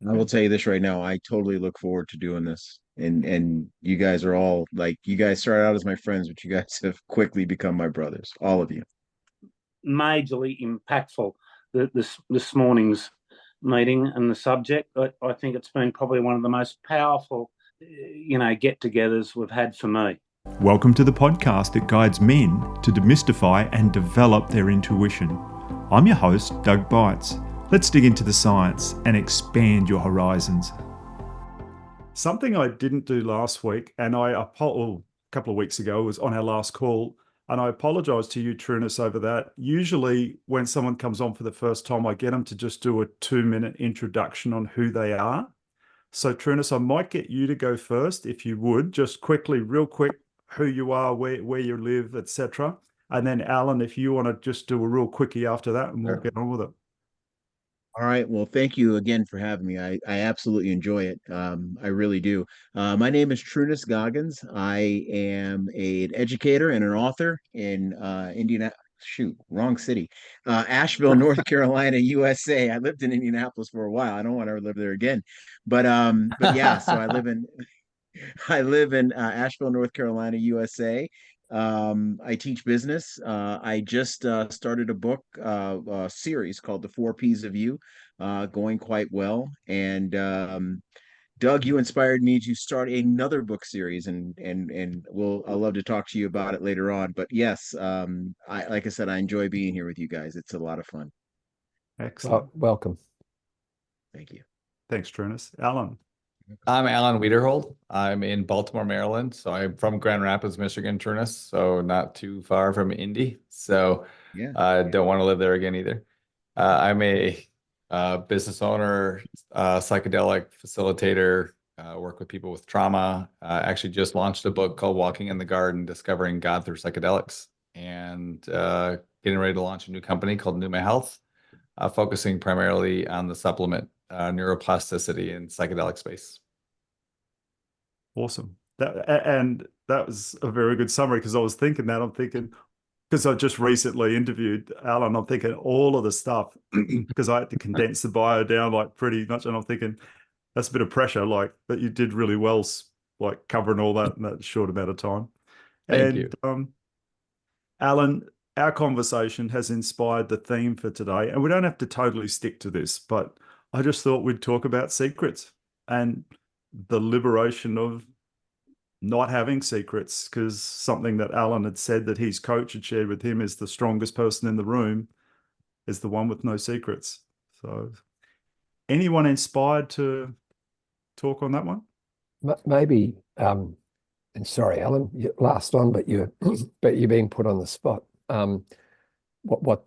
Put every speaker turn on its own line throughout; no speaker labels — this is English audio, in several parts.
I will tell you this right now. I totally look forward to doing this. And you guys are all like you guys started out as my friends, but you guys have quickly become my brothers, all of you.
Majorly impactful. This morning's meeting and the subject, I think it's been probably one of the most powerful, get-togethers we've had for me.
Welcome to the podcast that guides men to demystify and develop their intuition. I'm your host, Doug Beitz. Let's dig into the science and expand your horizons. Something I didn't do last week, and a couple of weeks ago, was on our last call, and I apologize to you, Trunnis, over that. Usually when someone comes on for the first time, I get them to just do a 2-minute introduction on who they are. So Trunnis, I might get you to go first, if you would, just quickly, real quick, who you are, where you live, etc. And then Alan, if you want to just do a real quickie after that, and we'll
Sure.
get on with it.
All right. Well, thank you again for having me. I absolutely enjoy it. I really do. My name is Trunnis Goggins. I am an educator and an author in Indiana. Shoot, wrong city. Asheville, North Carolina, USA. I lived in Indianapolis for a while. I don't want to live there again. But yeah, so I live in Asheville, North Carolina, USA. I teach business. I just started a book series called The Four P's of You, going quite well. And Doug, you inspired me to start another book series, and I'll love to talk to you about it later on. But yes, I like I said, I enjoy being here with you guys. It's a lot of fun.
Excellent.
Welcome.
Thank you.
Thanks, Trunnis. Alan.
I'm Alan Wiederhold. I'm in Baltimore, Maryland. So I'm from Grand Rapids, Michigan, Trunnis, so not too far from Indy. So
Yeah.
I don't want to live there again either. I'm a business owner, psychedelic facilitator, work with people with trauma. Actually just launched a book called Walking in the Garden, Discovering God Through Psychedelics, and getting ready to launch a new company called Numa Health, focusing primarily on the supplement neuroplasticity in psychedelic space.
Awesome. That was a very good summary, because I was thinking that. I'm thinking, because I just recently interviewed Alan, I'm thinking all of the stuff, because I had to condense the bio down like pretty much, and I'm thinking that's a bit of pressure, like, but you did really well, like covering all that in that short amount of time.
Thank you.
And Alan, our conversation has inspired the theme for today, and we don't have to totally stick to this, but I just thought we'd talk about secrets and the liberation of not having secrets, because something that Alan had said that his coach had shared with him is the strongest person in the room is the one with no secrets. So anyone inspired to talk on that one?
Maybe, and sorry, Alan, you last on, but you're but you're being put on the spot. What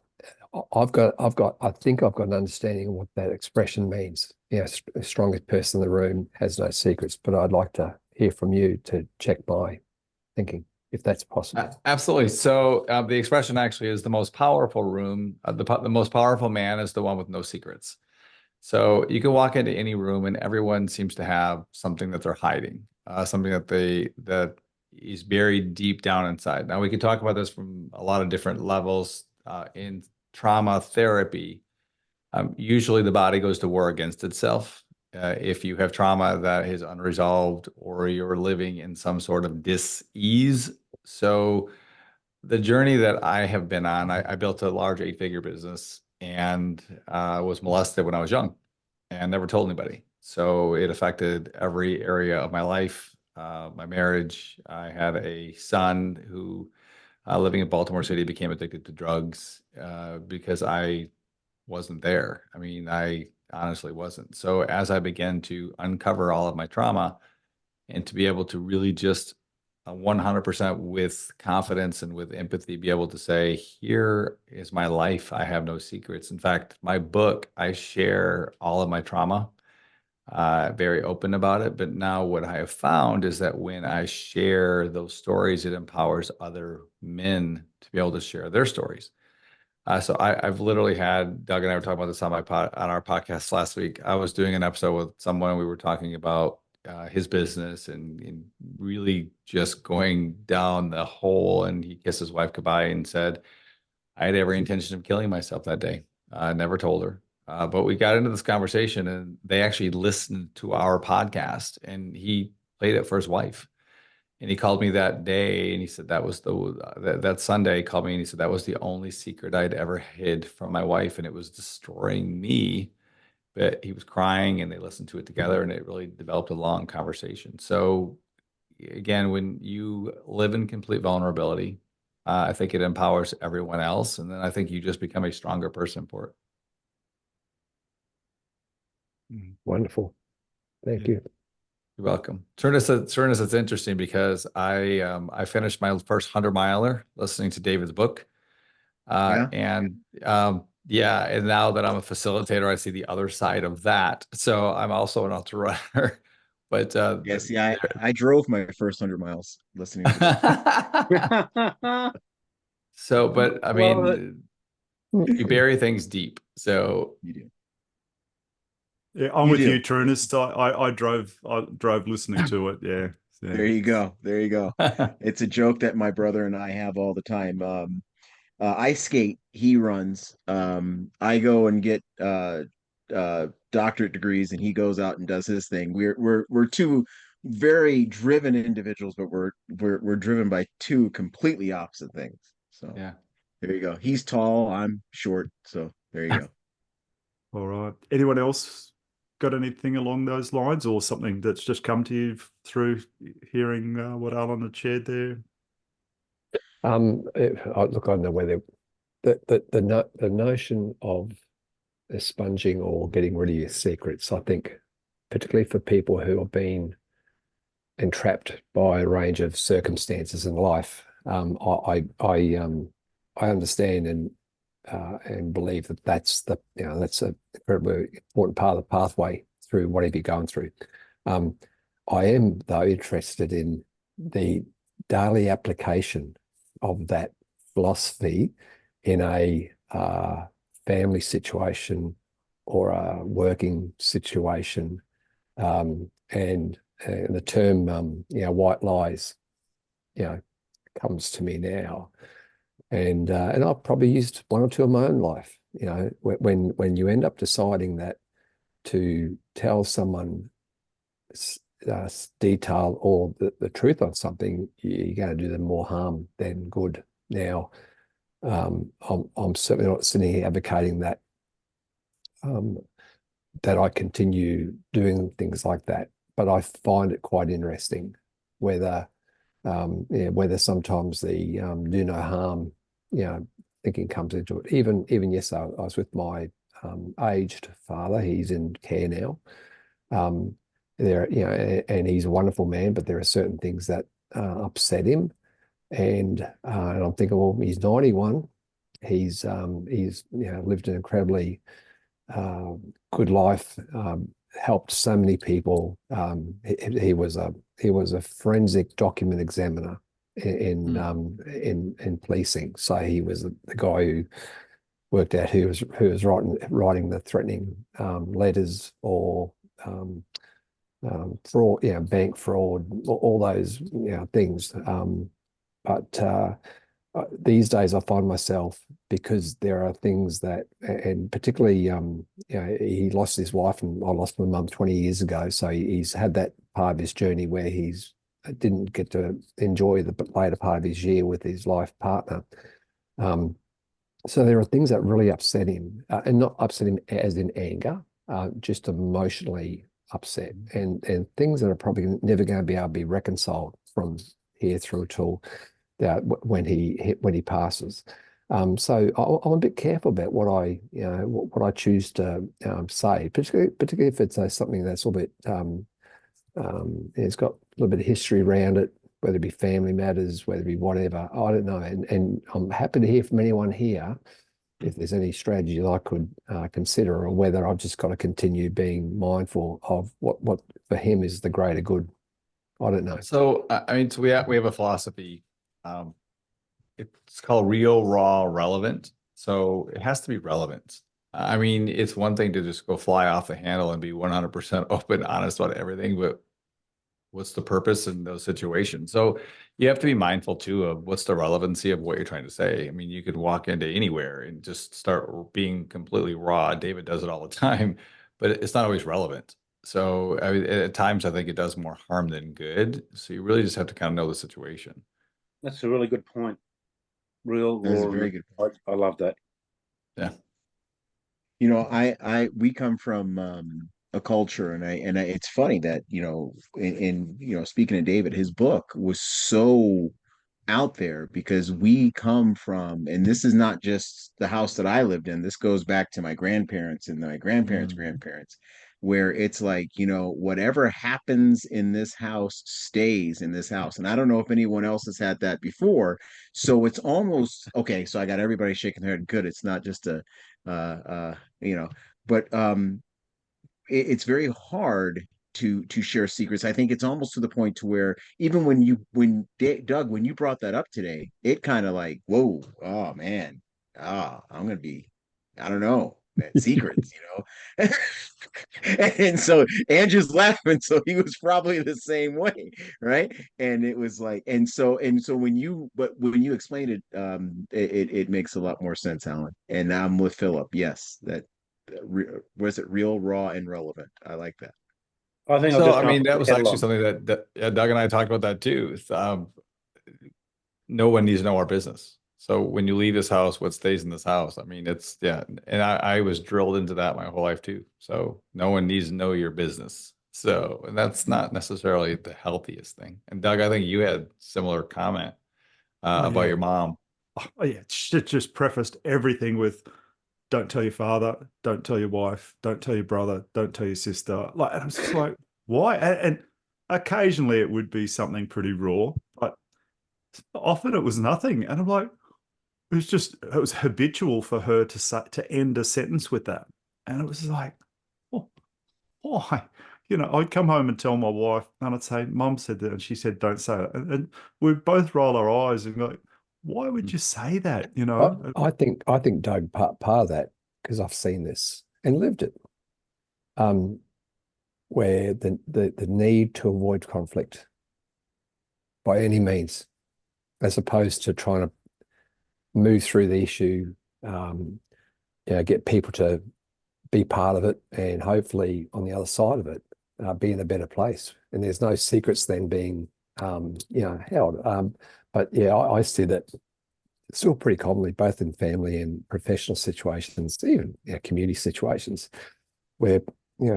I think I've got an understanding of what that expression means. The strongest person in the room has no secrets, but I'd like to hear from you to check my thinking, if that's possible.
Absolutely. So the expression actually is the most powerful room. The most powerful man is the one with no secrets. So you can walk into any room and everyone seems to have something that they're hiding, something that is buried deep down inside. Now we can talk about this from a lot of different levels. In trauma therapy, usually the body goes to war against itself. If you have trauma that is unresolved, or you're living in some sort of dis-ease. So the journey that I have been on, I built a large 8-figure business, and was molested when I was young and never told anybody. So it affected every area of my life, my marriage. I had a son who, living in Baltimore City, became addicted to drugs because I wasn't there. I mean, I honestly wasn't. So as I began to uncover all of my trauma and to be able to really just 100% with confidence and with empathy, be able to say, here is my life. I have no secrets. In fact, my book, I share all of my trauma, very open about it. But now what I have found is that when I share those stories, it empowers other men to be able to share their stories. So I've literally had, Doug and I were talking about this on on our podcast last week. I was doing an episode with someone. We were talking about his business and really just going down the hole. And he kissed his wife goodbye and said, I had every intention of killing myself that day. I never told her. But we got into this conversation, and they actually listened to our podcast, and he played it for his wife. And he called me that day, and he said that was that Sunday. He called me and he said that was the only secret I'd ever hid from my wife, and it was destroying me. But he was crying, and they listened to it together, and it really developed a long conversation. So again, when you live in complete vulnerability, I think it empowers everyone else, and then I think you just become a stronger person for it.
Wonderful. Thank you.
You're welcome. Trunnis, it's interesting because I finished my first 100-miler listening to David's book.
Yeah.
And and now that I'm a facilitator, I see the other side of that. So I'm also an ultra runner. But
Yeah, see, I drove my first 100 miles listening to the book.
So, but I mean, you bury things deep. So
You do.
Yeah, I'm
You
with
do.
you, Trunnis. I drove listening to it. Yeah.
There you go. There you go. It's a joke that my brother and I have all the time. I skate, he runs. I go and get doctorate degrees, and he goes out and does his thing. We're two very driven individuals, but we're driven by two completely opposite things. So
Yeah.
there you go. He's tall, I'm short. So there you go.
All right. Anyone else got anything along those lines, or something that's just come to you through hearing what Alan had shared there?
Look, I don't know whether the notion of expunging or getting rid of your secrets, I think, particularly for people who have been entrapped by a range of circumstances in life, I understand and believe that that's an incredibly important part of the pathway through whatever you're going through. I am, though, interested in the daily application of that philosophy in a family situation or a working situation, and the term white lies comes to me now, and I've probably used one or two in my own life. When you end up deciding that to tell someone detail or the truth on something, you're going to do them more harm than good. Now, I'm certainly not sitting here advocating that that I continue doing things like that, but I find it quite interesting whether whether sometimes the do no harm thinking comes into it. Even yesterday, I was with my aged father. He's in care now. And he's a wonderful man, but there are certain things that upset him. And I'm thinking, well, he's 91. He's lived an incredibly good life, helped so many people. He was a forensic document examiner in policing. So he was the guy who worked out who was writing the threatening letters or fraud, bank fraud, all those things. But these days I find myself, because there are things that, and particularly, he lost his wife and I lost my mum 20 years ago. So he's had that part of his journey where he's didn't get to enjoy the later part of his year with his life partner. So there are things that really upset him, and not upset him as in anger, just emotionally upset, and things that are probably never going to be able to be reconciled from here through till when he passes. So I'm a bit careful about what I choose to say, particularly if it's something that's a little bit it's got a little bit of history around it, whether it be family matters, whether it be whatever. I don't know, and I'm happy to hear from anyone here if there's any strategy I could consider, or whether I've just got to continue being mindful of what for him is the greater good. I don't know.
So I mean, so we have a philosophy. It's called real, raw, relevant. So it has to be relevant. I mean, it's one thing to just go fly off the handle and be 100% open, honest about everything, but What's the purpose in those situations? So you have to be mindful too of what's the relevancy of what you're trying to say. I mean, you could walk into anywhere and just start being completely raw. David does it all the time, but it's not always relevant. So I mean, at times I think it does more harm than good. So you really just have to kind of know the situation.
That's a really good point. Real,
That is a
raw,
very good point.
I love that.
Yeah.
You know, we come from a culture, and it's funny that, speaking of David, his book was so out there because we come from, and this is not just the house that I lived in, this goes back to my grandparents and my grandparents'
Mm.
grandparents, where it's like, whatever happens in this house stays in this house. And I don't know if anyone else has had that before. So it's almost okay. So I got everybody shaking their head. Good. It's not just a, uh, you know, but it's very hard to share secrets. I think it's almost to the point to where even Doug, when you brought that up today, it kind of like, whoa, oh man, I'm gonna be, I don't know, man, secrets, and so Andrew's laughing, so he was probably the same way, right? And it was like, and so when you explain it, it makes a lot more sense, Alan. And I'm with Philip. Yes, that was it real, raw, and relevant. I like that.
I think I'll
So,
just
I
go
mean, that was
head
actually
along.
something that yeah, Doug and I talked about that too. No one needs to know our business. So when you leave this house, what stays in this house? I mean, it's yeah. And I was drilled into that my whole life too. So no one needs to know your business. So and that's not necessarily the healthiest thing. And Doug, I think you had similar comment
Oh,
about
yeah.
your mom.
Oh, yeah. It just prefaced everything with don't tell your father, don't tell your wife, don't tell your brother, don't tell your sister. Like, and I was just like, why? And occasionally it would be something pretty raw, but often it was nothing. And I'm like, it was habitual for her to say, to end a sentence with that. And it was like, oh, why? I'd come home and tell my wife, and I'd say, Mum said that, and she said, don't say it. And we'd both roll our eyes and go, why would you say that?
I think Doug, part of that, because I've seen this and lived it, where the need to avoid conflict by any means, as opposed to trying to move through the issue, get people to be part of it, and hopefully on the other side of it, be in a better place. And there's no secrets then being, held. But yeah, I see that still pretty commonly, both in family and professional situations, even community situations, where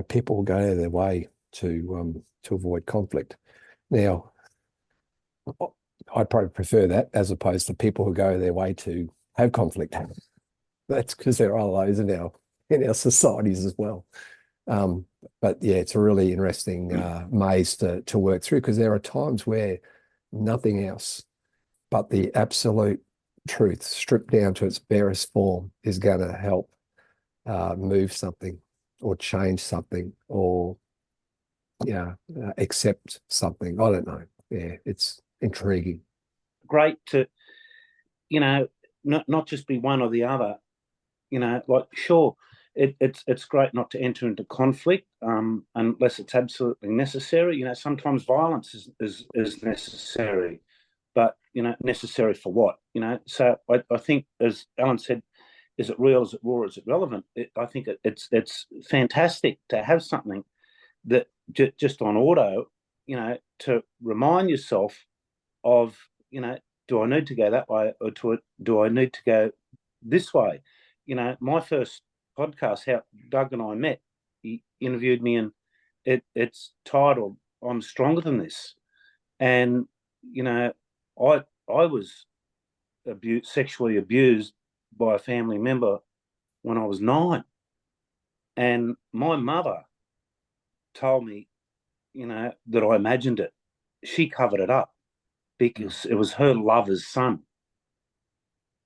people will go out of their way to avoid conflict. Now, I'd probably prefer that as opposed to people who go their way to have conflict. That's because there are those in our societies as well. But yeah, it's a really interesting maze to work through, because there are times where nothing else but the absolute truth, stripped down to its barest form, is going to help move something or change something or accept something. I don't know. Yeah, it's intriguing.
Great to, not just be one or the other. Like sure, it's great not to enter into conflict unless it's absolutely necessary. Sometimes violence is necessary, but necessary for what? So I think, as Alan said, is it real? Is it raw? Is it relevant? I think it's fantastic to have something that just on auto, to remind yourself of, do I need to go that way, or do I need to go this way? My first podcast, how Doug and I met, he interviewed me, and it's titled "I'm Stronger Than This," and I was sexually abused by a family member when I was 9, and my mother told me, that I imagined it. She covered it up because it was her lover's son.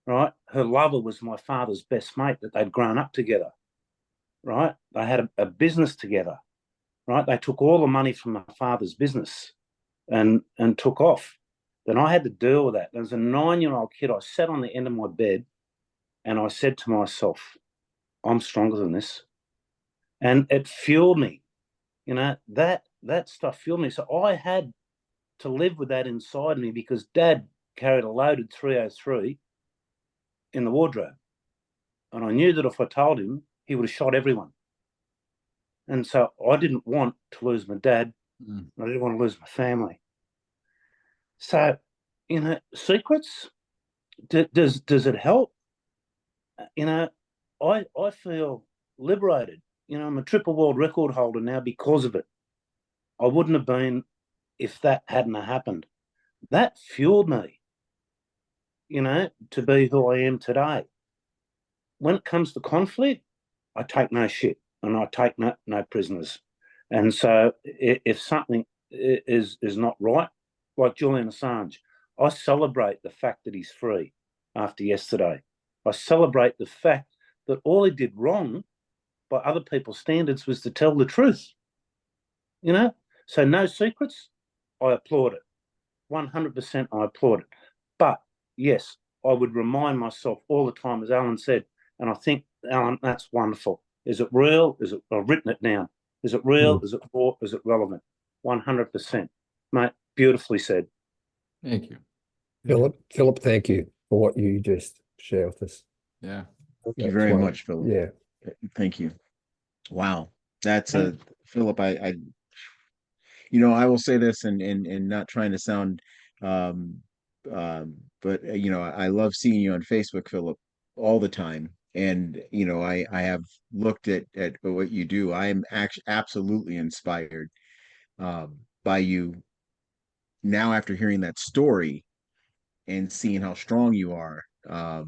Right? Her lover was my father's best mate, that they'd grown up together. Right? They had a business together. Right? They took all the money from my father's business and took off. Then I had to deal with that. As a 9-year-old kid, I sat on the end of my bed and I said to myself, I'm stronger than this. And it fueled me. That that stuff fueled me. So I had to live with that inside me because Dad carried a loaded 303 in the wardrobe. And I knew that if I told him, he would have shot everyone. And so I didn't want to lose my dad. I didn't want to lose my family. So, secrets, does it help? I feel liberated. I'm a triple world record holder now because of it. I wouldn't have been if that hadn't happened. That fueled me, to be who I am today. When it comes to conflict, I take no shit and I take no prisoners. And so if something is not right, like Julian Assange, I celebrate the fact that he's free after yesterday. I celebrate the fact that all he did wrong by other people's standards was to tell the truth. So no secrets, I applaud it. 100% I applaud it. But yes, I would remind myself all the time, as Alan said, and I think, Alan, that's wonderful. Is it real? I've written it down. Is it real? Is it raw? Is it relevant? 100%. Mate, beautifully said.
Thank you.
Philip, thank you for what you just shared with us.
Yeah.
Thank you very much, Philip.
Yeah.
Thank you. Wow. That's Philip, I will say this and not trying to sound but I love seeing you on Facebook, Philip, all the time. And I have looked at what you do. I am actually absolutely inspired by you now after hearing that story and seeing how strong you are. Wow,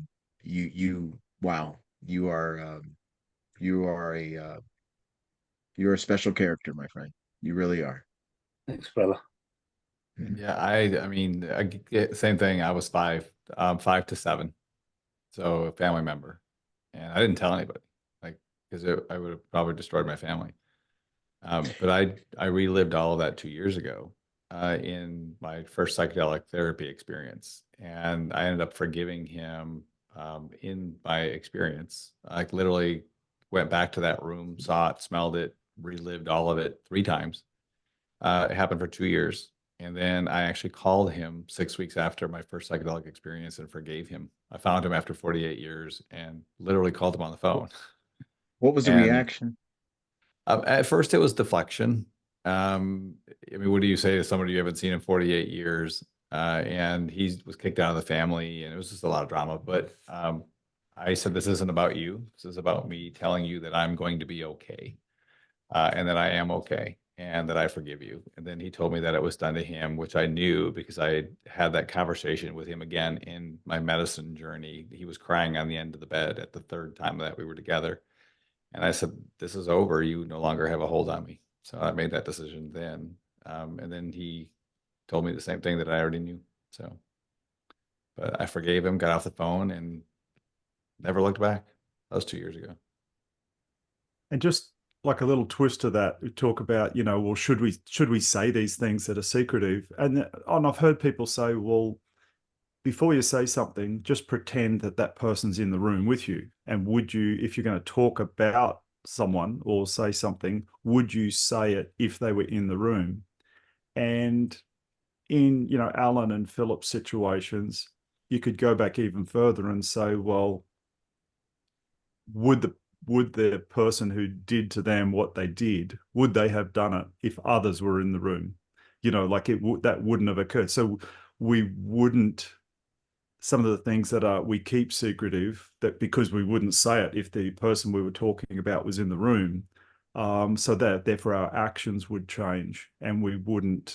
you are you're a special character, my friend. You really are.
Thanks, brother.
Yeah, I mean, same thing. I was 5 to 7, so a family member, and I didn't tell anybody, like, because I would have probably destroyed my family. But I relived all of that 2 years ago in my first psychedelic therapy experience, and I ended up forgiving him in my experience. I literally went back to that room, saw it, smelled it, relived all of it 3 times. It happened for 2 years. And then I actually called him 6 weeks after my first psychedelic experience and forgave him. I found him after 48 years and literally called him on the phone.
What was the
And
reaction?
at first, it was deflection. I mean, what do you say to somebody you haven't seen in 48 years? And he was kicked out of the family, and it was just a lot of drama. But I said, this isn't about you. This is about me telling you that I'm going to be okay, and that I am okay, and that I forgive you. And then he told me that it was done to him, which I knew because I had that conversation with him again in my medicine journey. He was crying on the end of the bed at the 3rd time that we were together. And I said, this is over. You no longer have a hold on me. So I made that decision then. And then he told me the same thing that I already knew. So, but I forgave him, got off the phone, and never looked back. That was 2 years ago.
And just like a little twist to that, we talk about, well, should we say these things that are secretive? And I've heard people say, well, before you say something, just pretend that that person's in the room with you. And would you, if you're going to talk about someone or say something, would you say it if they were in the room? And in, Alan and Philip's situations, you could go back even further and say, well, would the person who did to them what they did, would they have done it if others were in the room? Like that wouldn't have occurred. So we wouldn't, some of the things that we keep secretive, that because we wouldn't say it if the person we were talking about was in the room, so that therefore our actions would change, and we wouldn't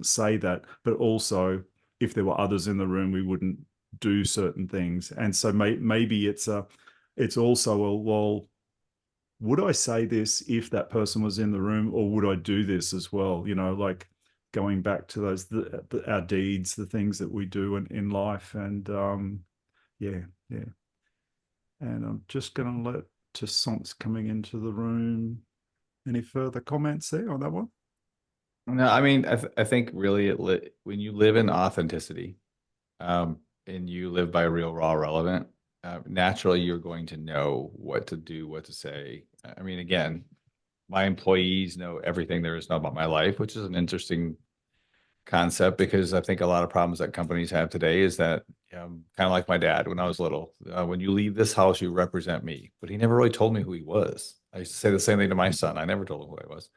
say that. But also, if there were others in the room, we wouldn't do certain things. And so maybe it's also well, would I say this if that person was in the room, or would I do this as well? Like going back to those our deeds, the things that we do in life. And yeah. And I'm just going to let Toussaint's coming into the room. Any further comments there on that one?
No, I mean, I think really when you live in authenticity, and you live by real, raw, relevant, naturally you're going to know what to do, what to say. I mean, again, my employees know everything there is to know about my life, which is an interesting concept because I think a lot of problems that companies have today is that kind of like my dad when I was little. When you leave this house, you represent me, but he never really told me who he was. I used to say the same thing to my son. I never told him who I was.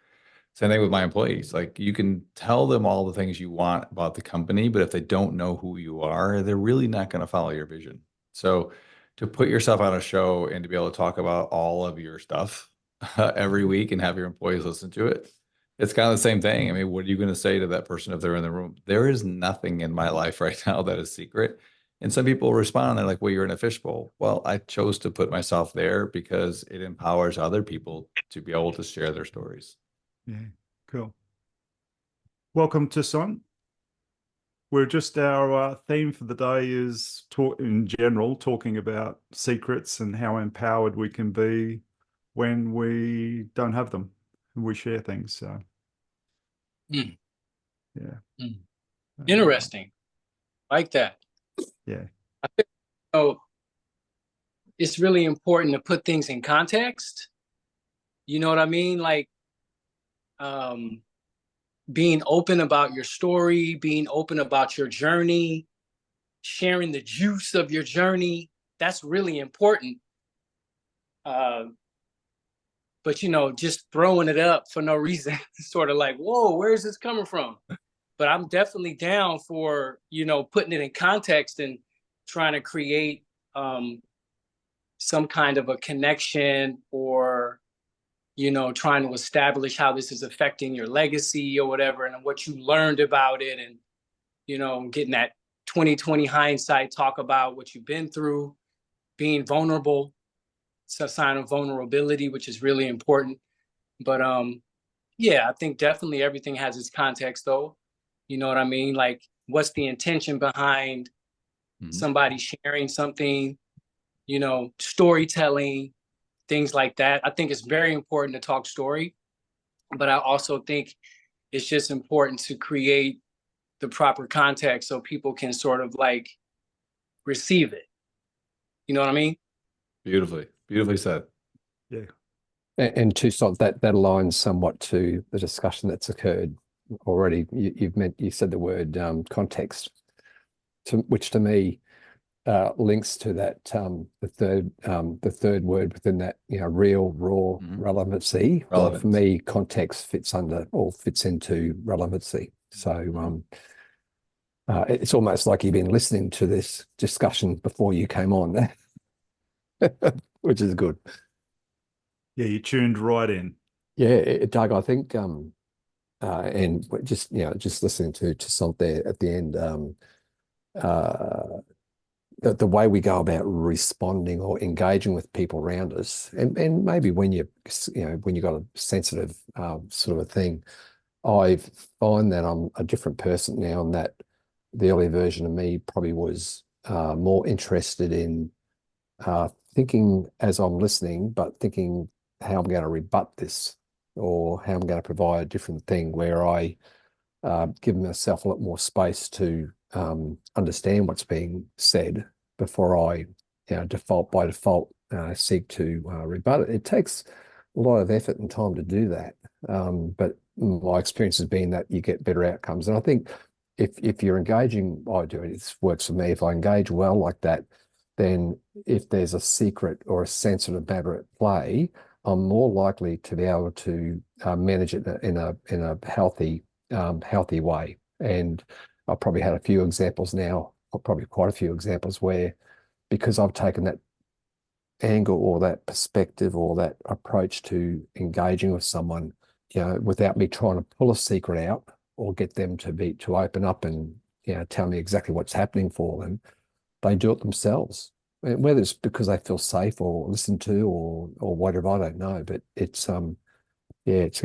Same thing with my employees. Like you can tell them all the things you want about the company, but if they don't know who you are, they're really not going to follow your vision. So to put yourself on a show and to be able to talk about all of your stuff every week and have your employees listen to it, it's kind of the same thing. I mean, what are you going to say to that person if they're in the room? There is nothing in my life right now that is secret. And some people respond, they're like, well, you're in a fishbowl. Well, I chose to put myself there because it empowers other people to be able to share their stories.
Yeah, cool. Welcome, Toussaint. We're just our theme for the day is talk in general, talking about secrets and how empowered we can be when we don't have them and we share things. So, yeah.
Interesting. Like that.
Yeah.
I think, it's really important to put things in context. You know what I mean? Like, being open about your story, being open about your journey, sharing the juice of your journey. That's really important. But, just throwing it up for no reason, sort of like, whoa, where is this coming from? But I'm definitely down for, putting it in context and trying to create some kind of a connection or, trying to establish how this is affecting your legacy or whatever, and what you learned about it. And, getting that 2020 hindsight, talk about what you've been through, being vulnerable. It's a sign of vulnerability, which is really important. But I think definitely everything has its context though. You know what I mean? Like, what's the intention behind somebody sharing something, storytelling, things like that. I think it's very important to talk story, but I also think it's just important to create the proper context so people can sort of like receive it. You know what I mean?
Beautifully said.
Yeah.
And Toussaint, that aligns somewhat to the discussion that's occurred already. You said the word context, which to me links to that the third word within that, real, raw, relevancy. Well, for me, context fits into relevancy. So it's almost like you've been listening to this discussion before you came on, which is good.
Yeah, you tuned right in.
Yeah, Doug, I think, and just listening to Toussaint there at the end, the way we go about responding or engaging with people around us, and maybe when you've got a sensitive sort of a thing, I find that I'm a different person now, and that the early version of me probably was more interested in thinking as I'm listening, but thinking how I'm going to rebut this or how I'm going to provide a different thing, where I give myself a lot more space to understand what's being said before I, by default, seek to rebut it. It takes a lot of effort and time to do that. But my experience has been that you get better outcomes. And I think if you're engaging, I do it, it works for me. If I engage well like that, then if there's a secret or a sensitive matter at play, I'm more likely to be able to manage it in a healthy way. And I've probably had a few examples now, or probably quite a few examples where, because I've taken that angle or that perspective or that approach to engaging with someone, without me trying to pull a secret out or get them to open up and tell me exactly what's happening for them, they do it themselves. Whether it's because they feel safe or listened to or whatever, I don't know. But it's that's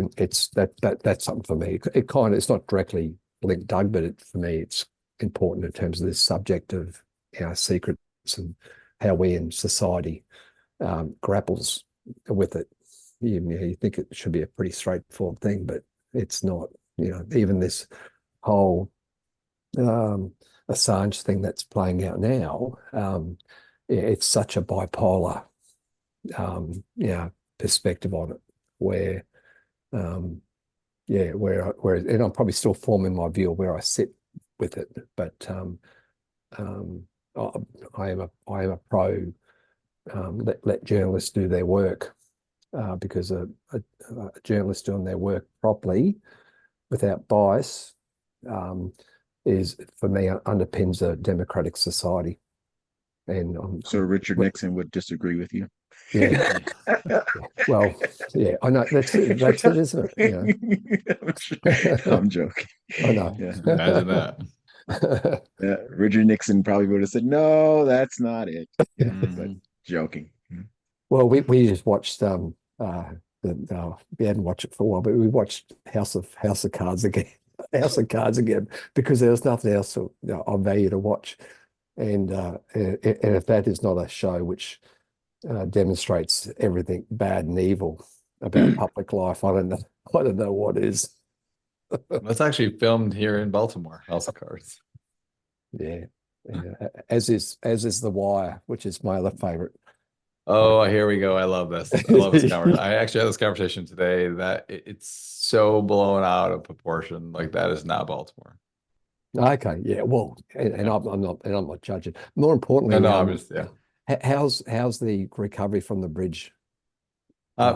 something for me. It's not directly linked, Doug, but for me it's important in terms of this subject of secrets and how we in society grapples with it. You think it should be a pretty straightforward thing, but it's not. Even this whole Assange thing that's playing out now, it's such a bipolar perspective on it, where Yeah, where and I'm probably still forming my view of where I sit with it, but um, I am a pro let journalists do their work, because a journalist doing their work properly without bias, is, for me, underpins a democratic society. And
So Richard Nixon would disagree with you.
yeah, well, yeah, I know that's it, isn't it?
I'm joking.
I know.
Yeah.
Imagine that.
Yeah, Richard Nixon probably would have said, "No, that's not it." Yeah, but
Mhm.
joking.
Well, we just watched we hadn't watched it for a while, but we watched House of Cards again. House of Cards again, because there was nothing else of, of value to watch. And if that is not a show which demonstrates everything bad and evil about public life, I don't know what is.
That's actually filmed here in Baltimore, House of Cards.
Yeah, yeah. As is The Wire, which is my other favorite.
Oh, here we go. I love this. I love this conversation. I actually had this conversation today that it's so blown out of proportion. Like that is not Baltimore.
Okay, yeah. Well, and
Yeah.
I'm not judging. More importantly,
No, I'm just yeah.
how's the recovery from the bridge?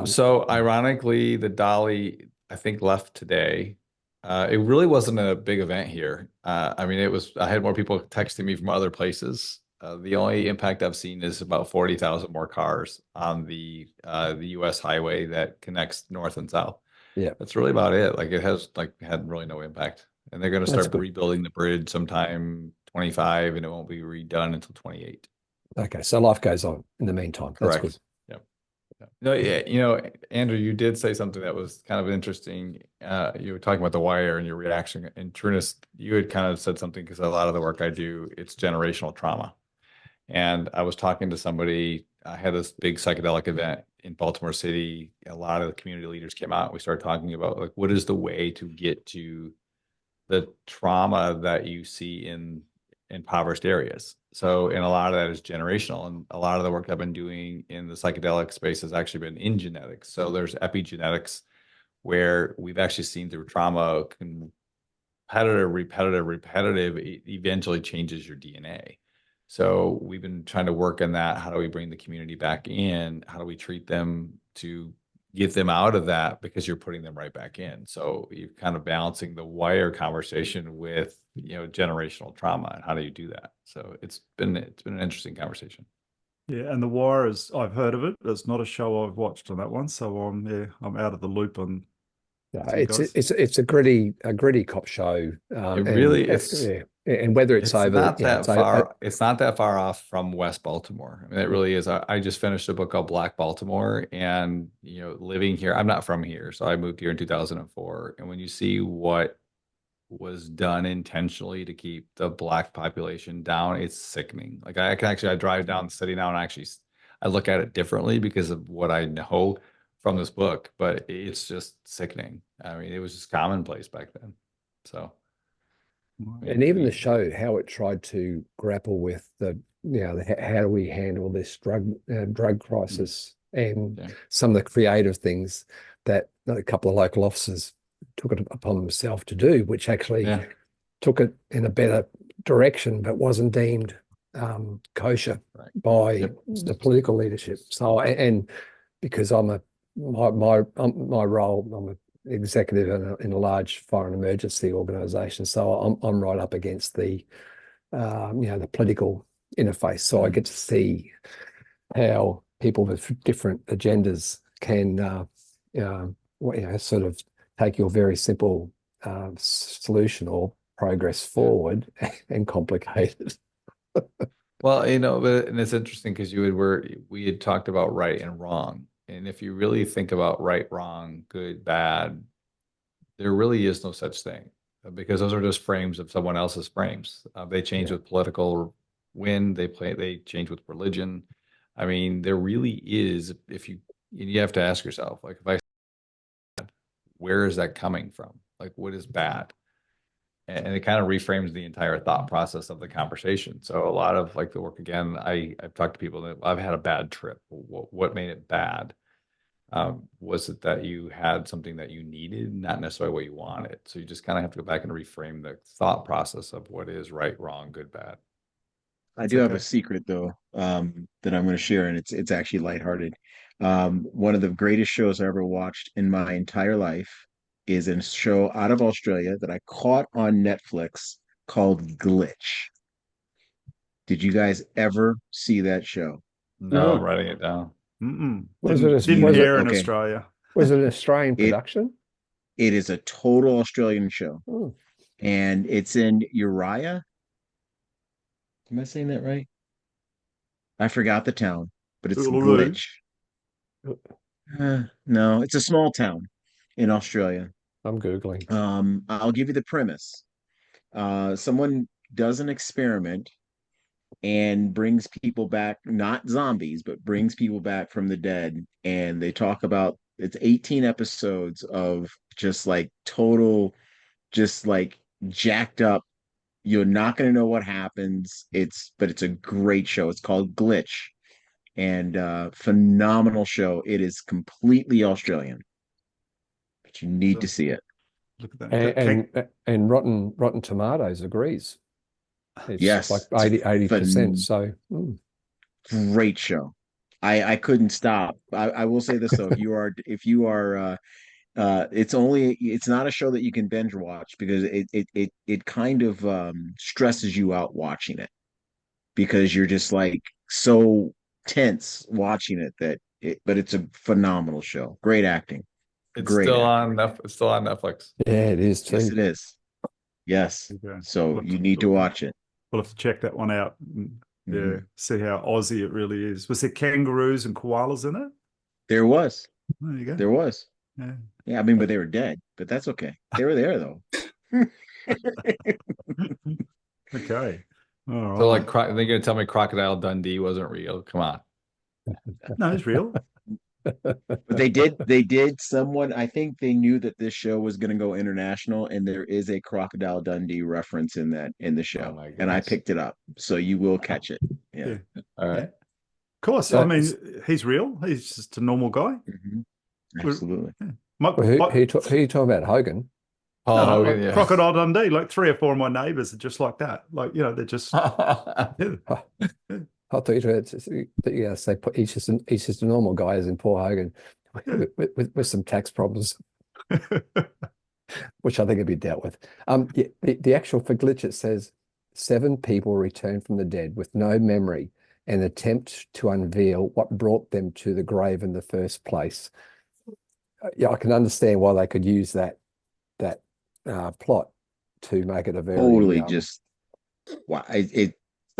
So ironically, the Dolly, I think, left today. It really wasn't a big event here. I mean, I had more people texting me from other places. The only impact I've seen is about 40,000 more cars on the US highway that connects north and south.
Yeah,
That's really about it. Like it has had really no impact. And they're going to
that's
start
good.
rebuilding the bridge sometime 25 and it won't be redone until 28.
Okay, so life goes on in the meantime. That's good.
Correct. Yep. No, yeah, Andrew, you did say something that was kind of interesting. You were talking about the wire and your reaction. And Trunnis, you had kind of said something because a lot of the work I do, it's generational trauma. And I was talking to somebody, I had this big psychedelic event in Baltimore City. A lot of the community leaders came out and we started talking about like what is the way to get to the trauma that you see in impoverished areas. So, and a lot of that is generational. And a lot of the work I've been doing in the psychedelic space has actually been in genetics. So there's epigenetics where we've actually seen through trauma, repetitive, it eventually changes your DNA. So we've been trying to work on that. How do we bring the community back in? How do we treat them to get them out of that because you're putting them right back in? So you're kind of balancing the wire conversation with, generational trauma, and how do you do that? So it's been an interesting conversation.
Yeah, and The Wire I've heard of it. It's not a show I've watched on that one, so I'm out of the loop on.
Yeah, it's a gritty cop show.
It really is.
Yeah, and whether it's over,
not that far. It's not that far off from West Baltimore. I mean, it really is. I just finished a book called Black Baltimore, and living here, I'm not from here, so I moved here in 2004. And when you see what was done intentionally to keep the Black population down, it's sickening. Like I drive down the city now, and I look at it differently because of what I know from this book, but it's just sickening. I mean, it was just commonplace back then. So.
And even the show, how it tried to grapple with how do we handle this drug crisis, and some of the creative things that a couple of local officers took it upon themselves to do, which actually took it in a better direction, but wasn't deemed kosher by the political leadership. So, and because my role, I'm an executive in a large foreign emergency organization, so I'm right up against the the political interface. So I get to see how people with different agendas can sort of take your very simple solution or progress forward and complicate it.
Well, and it's interesting because we had talked about right and wrong. And if you really think about right, wrong, good, bad, there really is no such thing, because those are just frames of someone else's frames. They change with political wind. They change with religion. I mean, there really is, you have to ask yourself, like, where is that coming from? Like, what is bad? And it kind of reframes the entire thought process of the conversation. So a lot of the work, again, I've talked to people that I've had a bad trip. What made it bad? Was it that you had something that you needed, not necessarily what you wanted? So you just kind of have to go back and reframe the thought process of what is right, wrong, good, bad.
I
It's
do have a
okay.
secret though, that I'm going to share, and it's actually lighthearted. One of the greatest shows I ever watched in my entire life is a show out of Australia that I caught on Netflix called Glitch. Did you guys ever see that show?
No, I'm
No.
writing it down.
Was it
Didn't
You
air in
okay?
Australia.
was it an Australian
It
production?
it is a total Australian show,
Oh,
and it's in Uriah. Am I saying that right? I forgot the town, but it's
Uluru.
Glitch. No, it's a small town in Australia.
I'm Googling.
I'll give you the premise. Someone does an experiment and brings people back, not zombies, but brings people back from the dead. And they talk about it's 18 episodes of just like total, just like jacked up. You're not going to know what happens. But it's a great show. It's called Glitch, and phenomenal show. It is completely Australian, but you need to
So
see it.
look at that.
And Rotten Tomatoes agrees. It's like
Yes, it's
80%. So
great show. I couldn't stop. I will say this though, if you are it's not a show that you can binge watch because it kind of stresses you out watching it because you're just like so tense watching it but it's a phenomenal show. Great acting.
It's
Great
still
acting.
on It's still on Netflix.
yeah, it is
Yes,
too.
it is. Yes.
Okay.
So you need to watch it.
We'll have to check that one out. Yeah,
Mhm.
see how Aussie it really is. Was there kangaroos and koalas in it?
There was.
There you go.
There was.
Yeah.
Yeah, I mean, but they were dead, but that's okay. They were there though.
Okay. All
So
right.
they're gonna tell me Crocodile Dundee wasn't real. Come on.
No, it's real.
But they did someone, I think they knew that this show was going to go international, and there is a Crocodile Dundee reference in the
Oh
show.
my
And I
goodness.
picked it up. So you will catch it. Yeah.
Yeah.
All right.
Yeah. Of course.
So
I mean, he's real. He's just a normal guy.
Mhm.
We're-
Absolutely.
yeah.
well, who are you talking about? Hogan?
Paul
No,
Hogan,
like
yeah.
Crocodile Dundee, like 3 or 4 of my neighbors are just like that. Like, they're just, yeah.
I thought you were say put he's just a normal guy, as in Paul Hogan,
Yeah.
with some tax problems, which I think would be dealt with. The actual for Glitch, it says 7 people return from the dead with no memory and attempt to unveil what brought them to the grave in the first place. Yeah, I can understand why they could use that plot to make it a very
Totally just wow.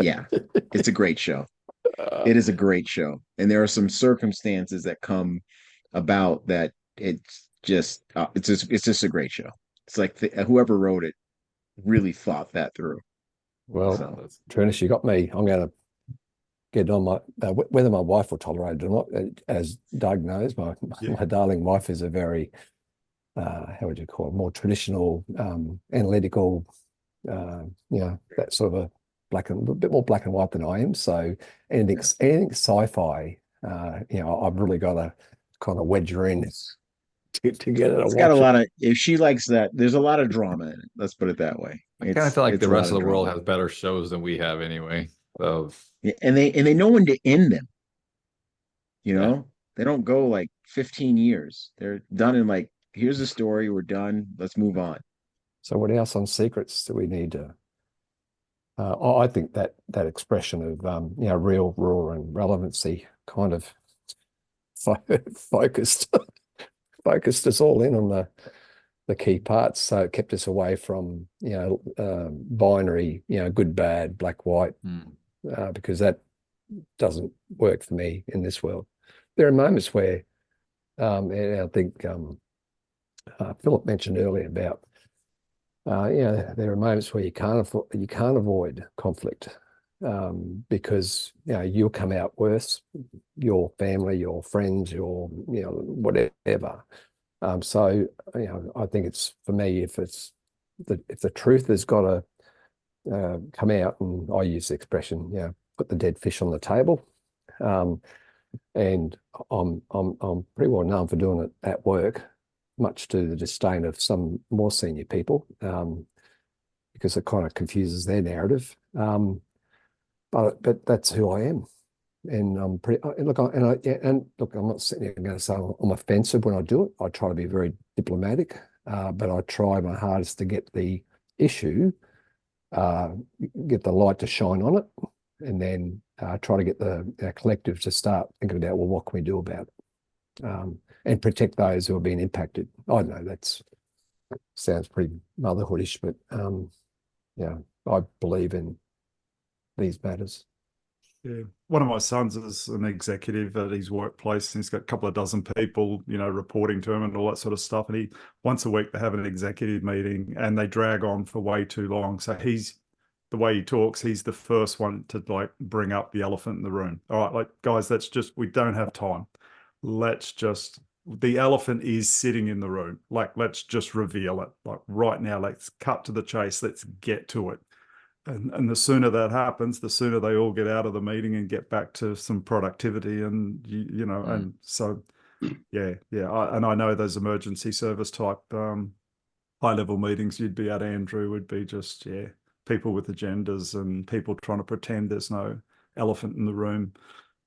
Yeah, it's a great show. It is a great show. And there are some circumstances that come about that it's just a great show. It's like whoever wrote it really thought that through.
well.
So
Trunnis, you got me. I'm going to get on my whether my wife will tolerate it or not. As Doug knows, my darling wife is a very how would you call it, more traditional, analytical, that sort of a bit more black and white than I am. So anything sci-fi, I've really got to kind of wedge her in to get her to
it's got a
watch it.
lot of, if she likes that, there's a lot of drama in it. Let's put it that way.
I kind of feel like
It's
the
a lot
rest of the world
drama.
has better shows than we have anyway. So
Yeah, and they know when to end them.
yeah.
They don't go like 15 years. They're done in like, here's the story, we're done, let's move on.
So what else on secrets do we need to? I think that expression of real, raw, and relevancy kind of focused us all in on the key parts. So it kept us away from binary, good, bad, black, white, because that doesn't work for me in this world. There are moments where, and I think Philip mentioned earlier about, there are moments where you can't avoid conflict, because you'll come out worse, your family, your friends, your whatever. So I think it's, for me, if the truth has got to come out, and I use the expression, put the dead fish on the table. And I'm pretty well known for doing it at work, much to the disdain of some more senior people, because it kind of confuses their narrative. But that's who I am. And I'm pretty look. And look, I'm not sitting here going to say I'm offensive when I do it. I try to be very diplomatic, but I try my hardest to get the issue, get the light to shine on it, and then try to get the collective to start thinking about, well, what can we do about it, and protect those who are being impacted. I don't know, that sounds pretty motherhoodish, but yeah, I believe in these matters.
Yeah. One of my sons is an executive at his workplace, and he's got a couple of dozen people, reporting to him and all that sort of stuff. And once a week they have an executive meeting and they drag on for way too long. So the way he talks, he's the first one to like bring up the elephant in the room. All right, like guys, we don't have time. The elephant is sitting in the room. Like, let's just reveal it. Like right now, let's cut to the chase. Let's get to it. And the sooner that happens, the sooner they all get out of the meeting and get back to some productivity. And, and so, yeah. And I know those emergency service type high-level meetings you'd be at, Andrew, would be just, people with agendas and people trying to pretend there's no elephant in the room,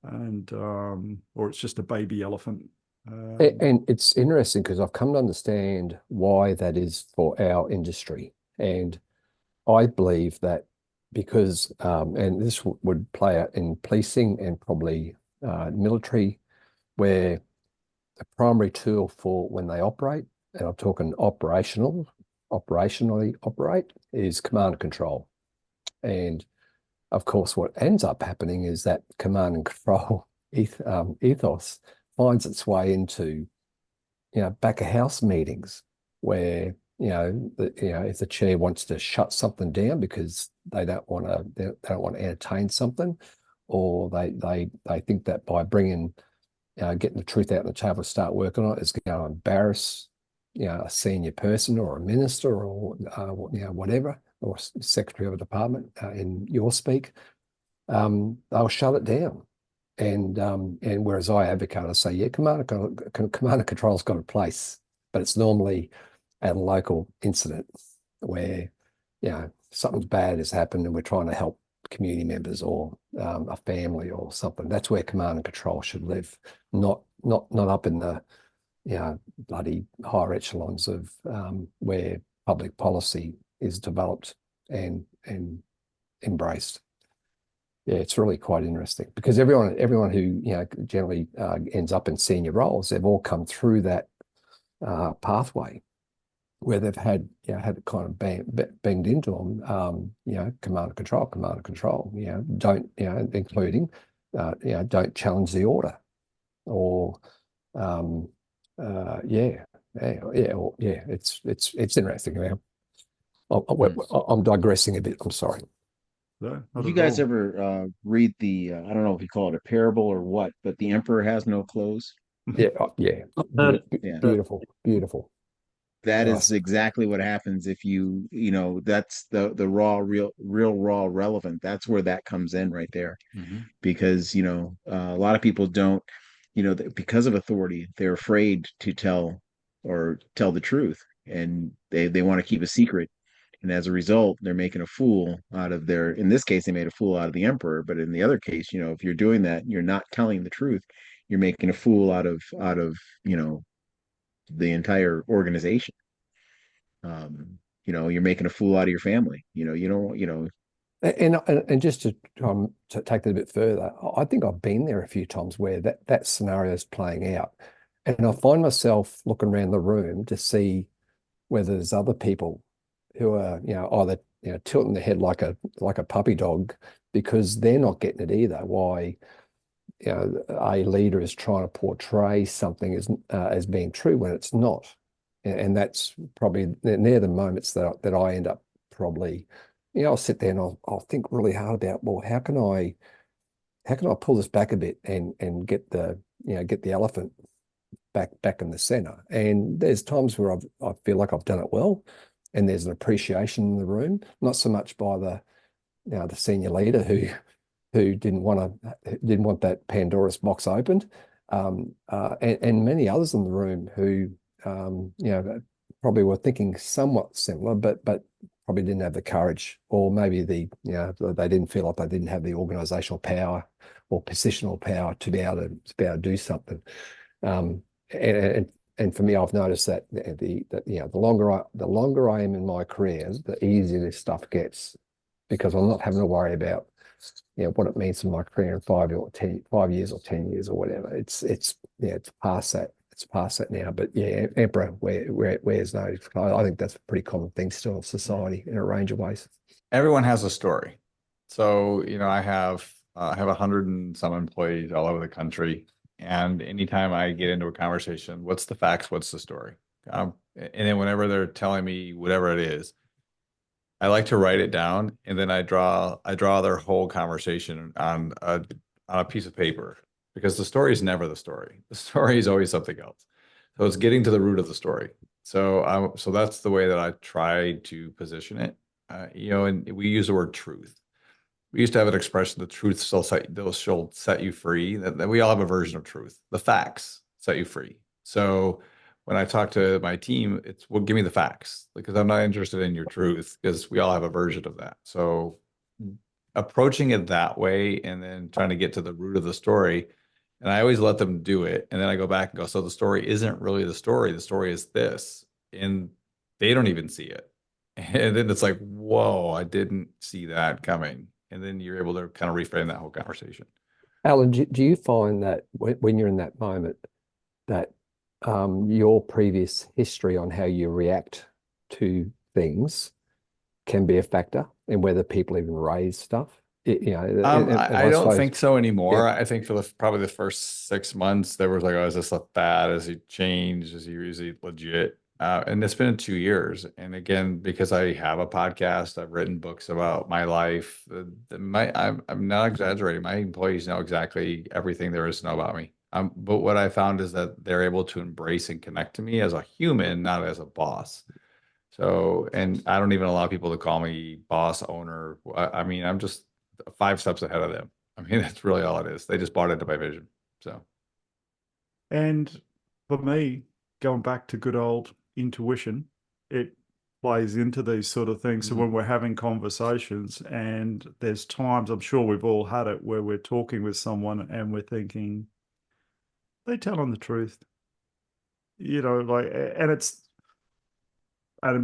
and or it's just a baby elephant.
And it's interesting because I've come to understand why that is for our industry. And I believe that because, and this would play out in policing and probably military, where the primary tool for when they operate, and I'm talking operationally operate, is command and control. And of course, what ends up happening is that command and control ethos finds its way into, back of house meetings where, if the chair wants to shut something down because they don't want to entertain something, or they think that by getting the truth out on the table to start working on it is going to embarrass, a senior person or a minister or whatever, or secretary of a department in your speak, they'll shut it down. And whereas I advocate, I say, command and control's got a place, but it's normally at a local incident where, something bad has happened and we're trying to help community members or a family or something. That's where command and control should live, not up in the, bloody higher echelons of where public policy is developed and embraced. Yeah, it's really quite interesting because everyone who generally ends up in senior roles, they've all come through that pathway where they've had it kind of banged into them. Command and control. Don't including don't challenge the order, or It's interesting. I'm digressing a bit. I'm sorry.
No,
Did you guys ever read the, I don't know if you call it a parable or what, but the emperor has no clothes?
Yeah.
Yeah.
Beautiful.
That is exactly what happens if that's the raw relevant. That's where that comes in right there.
Mm-hmm.
Because, a lot of people don't, because of authority, they're afraid to tell the truth, and they want to keep a secret. And as a result, they're making a fool out of in this case, they made a fool out of the emperor. But in the other case, if you're doing that, you're not telling the truth. You're making a fool out of, the entire organization. You're making a fool out of your family.
And just to take that a bit further, I think I've been there a few times where that scenario is playing out, and I find myself looking around the room to see whether there's other people who are either tilting their head like a puppy dog because they're not getting it either. Why a leader is trying to portray something as being true when it's not, and that's probably near the moments that I end up probably. I'll sit there and I'll think really hard about, well, how can I pull this back a bit and get the elephant back in the center. And there's times where I feel like I've done it well, and there's an appreciation in the room, not so much by the senior leader who who didn't want that Pandora's box opened, and many others in the room who probably were thinking somewhat similar, but probably didn't have the courage, or maybe they didn't feel like they didn't have the organizational power or positional power to be able to do something. And for me, I've noticed that the longer I am in my career, the easier this stuff gets, because I'm not having to worry about what it means for my career in 5 years or 10 years or whatever. It's past that. It's past that now. But yeah, Emperor wears no. I think that's a pretty common thing still in society in a range of ways.
Everyone has a story. So, I have 100 and some employees all over the country. And anytime I get into a conversation, what's the facts? What's the story? And then whenever they're telling me whatever it is, I like to write it down, and then I draw their whole conversation on a piece of paper, because the story is never the story. The story is always something else. So it's getting to the root of the story. So that's the way that I try to position it. And we use the word truth. We used to have an expression, the truth shall set you free. That we all have a version of truth. The facts set you free. So when I talk to my team, it's, well, give me the facts, because I'm not interested in your truth, because we all have a version of that. So approaching it that way, and then trying to get to the root of the story. And I always let them do it. And then I go back and go, so the story isn't really the story. The story is this. And they don't even see it. And then it's like, whoa, I didn't see that coming. And then you're able to kind of reframe that whole conversation.
Alan, do you find that when you're in that moment that your previous history on how you react to things can be a factor in whether people even raise stuff?
I don't think so anymore.
Yeah.
I think for probably the first 6 months, there was like, oh, is this bad? Has he changed? Is he legit? And it's been 2 years. And again, because I have a podcast, I've written books about my life. I'm not exaggerating. My employees know exactly everything there is to know about me. But what I found is that they're able to embrace and connect to me as a human, not as a boss. So, and I don't even allow people to call me boss, owner. I mean, I'm just 5 steps ahead of them. I mean, that's really all it is. They just bought into my vision. So,
And for me, going back to good old intuition, it plays into these sort of things. So when we're having conversations, and there's times, I'm sure we've all had it, where we're talking with someone and we're thinking, they tell them the truth, and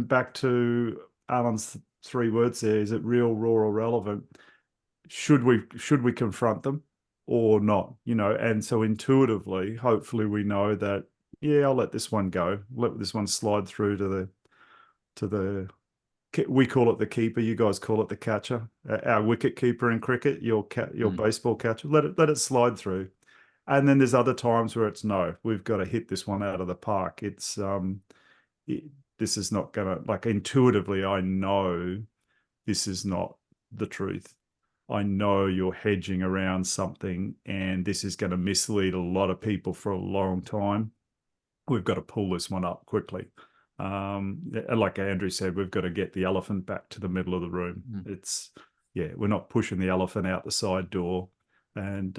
back to Alan's 3 words there, is it real, raw, or relevant? Should we confront them or not? And so intuitively, hopefully we know that, yeah, I'll let this one go. Let this one slide through to the we call it the keeper. You guys call it the catcher. Our wicket keeper in cricket, your baseball catcher. Let it slide through. And then there's other times where it's, no, we've got to hit this one out of the park. It's this is not gonna, like, intuitively, I know this is not the truth. I know you're hedging around something, and this is going to mislead a lot of people for a long time. We've got to pull this one up quickly. Like Andrew said, we've got to get the elephant back to the middle of the room. We're not pushing the elephant out the side door. And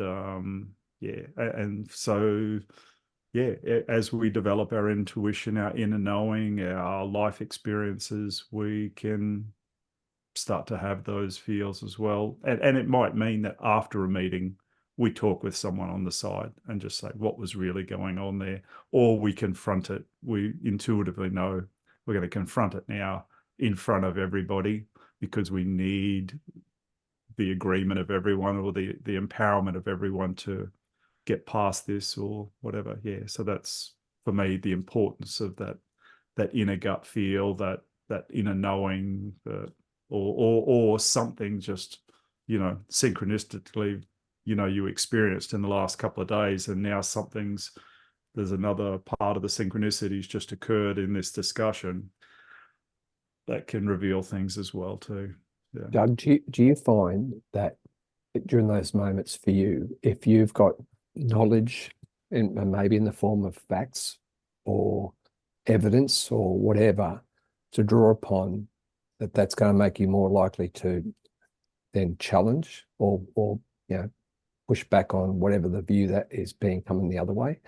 as we develop our intuition, our inner knowing, our life experiences, we can start to have those feels as well. And it might mean that after a meeting, we talk with someone on the side and just say, what was really going on there? Or we confront it. We intuitively know we're going to confront it now in front of everybody, because we need the agreement of everyone, or the empowerment of everyone to get past this or whatever. Yeah. So that's, for me, the importance of that inner gut feel, that inner knowing, or something just, synchronistically, you experienced in the last couple of days, and now there's another part of the synchronicities just occurred in this discussion that can reveal things as well too. Yeah.
Doug, do you find that during those moments for you, if you've got knowledge, and maybe in the form of facts or evidence or whatever to draw upon, that's going to make you more likely to then challenge or push back on whatever the view that is being coming the other way.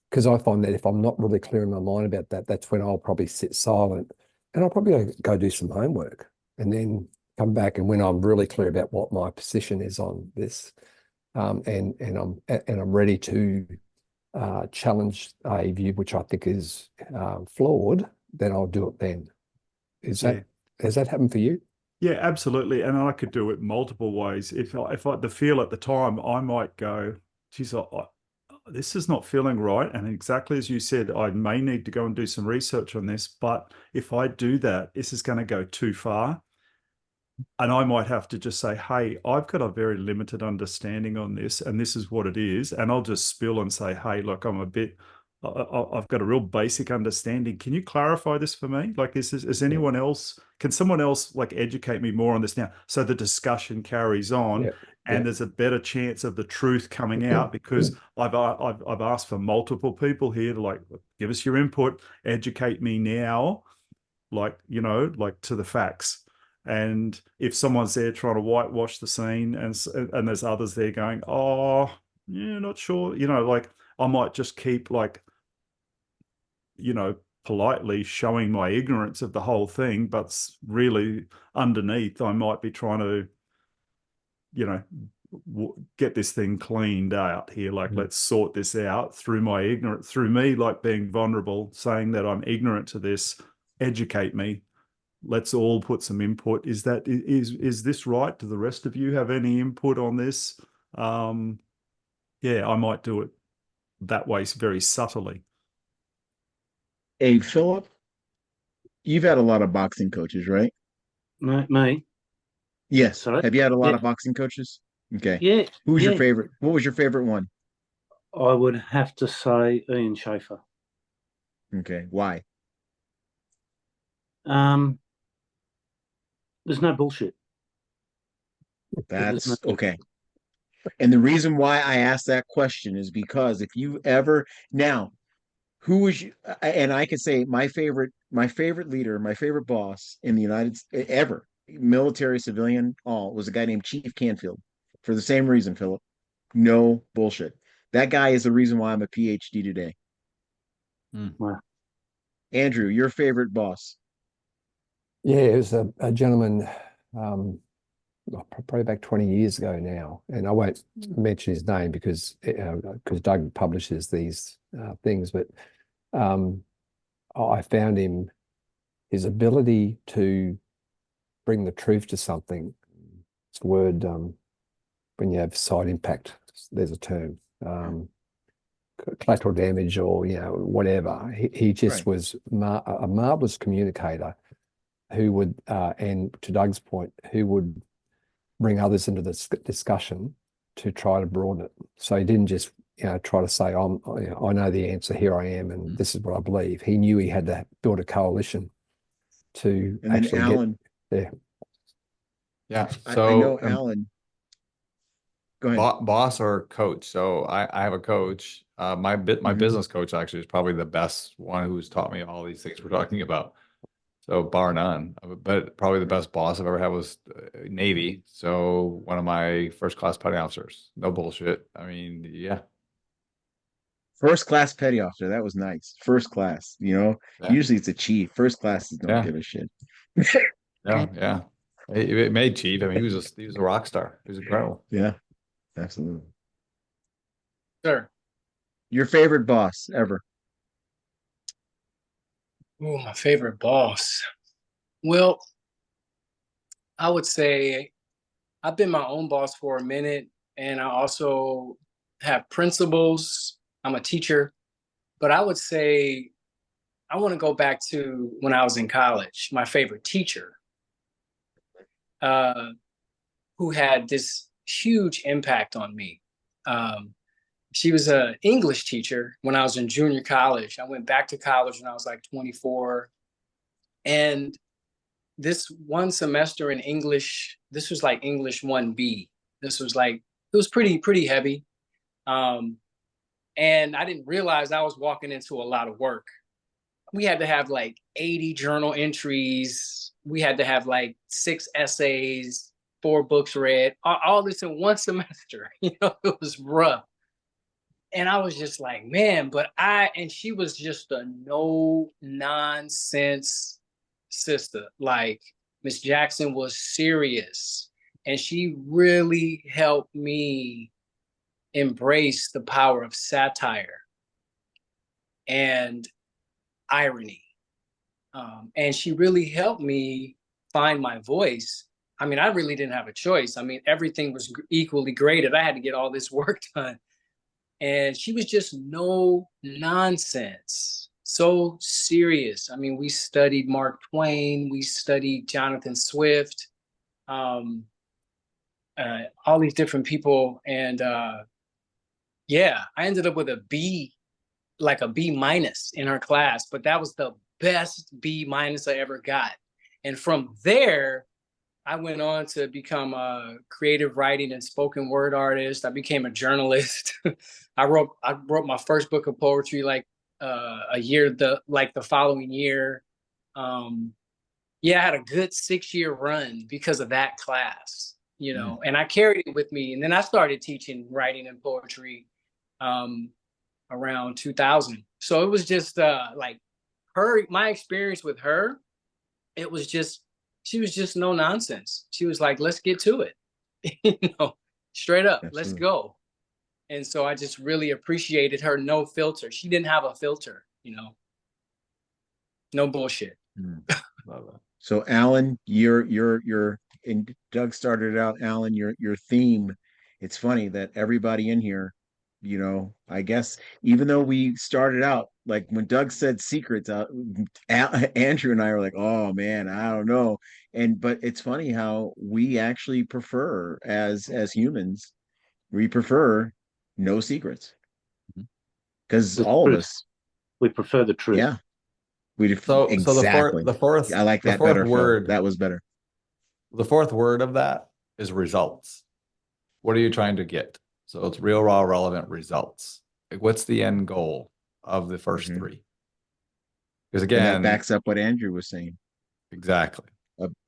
Because I find that if I'm not really clear in my mind about that, that's when I'll probably sit silent and I'll probably go do some homework and then come back. And when I'm really clear about what my position is on this, and I'm ready to challenge a view which I think is flawed, then I'll do it then. Has that happened for you?
Yeah, absolutely. And I could do it multiple ways. If I the feel at the time, I might go, geez, this is not feeling right. And exactly as you said, I may need to go and do some research on this. But if I do that, this is going to go too far. And I might have to just say, hey, I've got a very limited understanding on this, and this is what it is. And I'll just spill and say, hey, look, I've got a real basic understanding. Can you clarify this for me? Like, is anyone else, can someone else like educate me more on this now? So the discussion carries on and there's a better chance of the truth coming out, because I've asked for multiple people here to like, give us your input, educate me now, like, like to the facts. And if someone's there trying to whitewash the scene and there's others there going, oh, yeah, not sure, like I might just keep like, politely showing my ignorance of the whole thing, but really underneath, I might be trying to, get this thing cleaned out here. Like, let's sort this out through my ignorance, through me, like being vulnerable, saying that I'm ignorant to this, educate me. Let's all put some input. Is this right? Do the rest of you have any input on this? Yeah, I might do it that way, very subtly.
Hey, Philip, you've had a lot of boxing coaches, right?
Me?
Yes.
Sorry?
Have you had a lot of boxing coaches? Okay.
Yeah.
Who's your favorite? What was your favorite one?
I would have to say Ian Schaefer.
Okay. Why?
There's no bullshit.
That's okay. And the reason why I asked that question is because if you ever now, who was you, and I could say my favorite leader, my favorite boss in the United States ever, military, civilian, all, was a guy named Chief Canfield. For the same reason, Philip. No bullshit. That guy is the reason why I'm a PhD today.
Wow.
Andrew, your favorite boss?
Yeah, it was a gentleman, probably back 20 years ago now, and I won't mention his name because Doug publishes these things, but I found his ability to bring the truth to something. It's the word, when you have side impact, there's a term, collateral damage or, whatever. He just was a marvelous communicator who would, and to Doug's point, who would bring others into the discussion to try to broaden it. So he didn't just, try to say, I know the answer, here I am, and this is what I believe. He knew he had to build a coalition to actually
Alan,
get there.
Yeah.
So I know Alan. Go ahead.
Boss or coach. So I have a coach. My business coach actually is probably the best one who's taught me all these things we're talking about. So bar none, but probably the best boss I've ever had was Navy. So one of my first class petty officers. No bullshit. I mean, yeah.
First class petty officer. That was nice. First class, usually it's a chief. First class don't give a shit.
Yeah. It made chief. I mean, he was a rock star. He was incredible.
Yeah, absolutely.
Sure.
Your favorite boss ever?
Oh, my favorite boss. Well, I would say I've been my own boss for a minute, and I also have principles. I'm a teacher, but I would say I want to go back to when I was in college. My favorite teacher, who had this huge impact on me. She was an English teacher when I was in junior college. I went back to college when I was like 24. And this one semester in English, this was like English 1B. This was like, it was pretty heavy. And I didn't realize I was walking into a lot of work. We had to have like 80 journal entries. We had to have like 6 essays. 4 books read, all this in one semester. You know, it was rough. And I was just like, man, and she was just a no nonsense sister. Like, Miss Jackson was serious, and she really helped me embrace the power of satire and irony. And she really helped me find my voice. I mean, I really didn't have a choice. I mean, everything was equally graded. I had to get all this work done. And she was just no nonsense, so serious. I mean, we studied Mark Twain, we studied Jonathan Swift, all these different people. And yeah, I ended up with a B, like a B minus in her class, but that was the best B minus I ever got. And from there, I went on to become a creative writing and spoken word artist. I became a journalist. I wrote my first book of poetry like the following year. Yeah, I had a good 6-year run because of that class, you know, and I carried it with me. And then I started teaching writing and poetry around 2000. So it was just like my experience with her, it was just, she was just no nonsense. She was like, let's get to it, you know, straight up, let's go. And so I just really appreciated her no filter. She didn't have a filter, you know, no bullshit.
So Alan, and Doug started out, Alan, your theme, it's funny that everybody in here, you know, I guess, even though we started out, like when Doug said secrets, Andrew and I were like, oh man, I don't know. But it's funny how we actually prefer as humans, we prefer no secrets. Because all of us,
we prefer the truth.
yeah.
So
exactly.
the fourth
I like that
fourth
better,
word.
Phil. That was better.
The fourth word of that is results. What are you trying to get? So it's real, raw, relevant results. Like, what's the end goal of the first three? Because again,
and that backs up what Andrew was saying.
Exactly.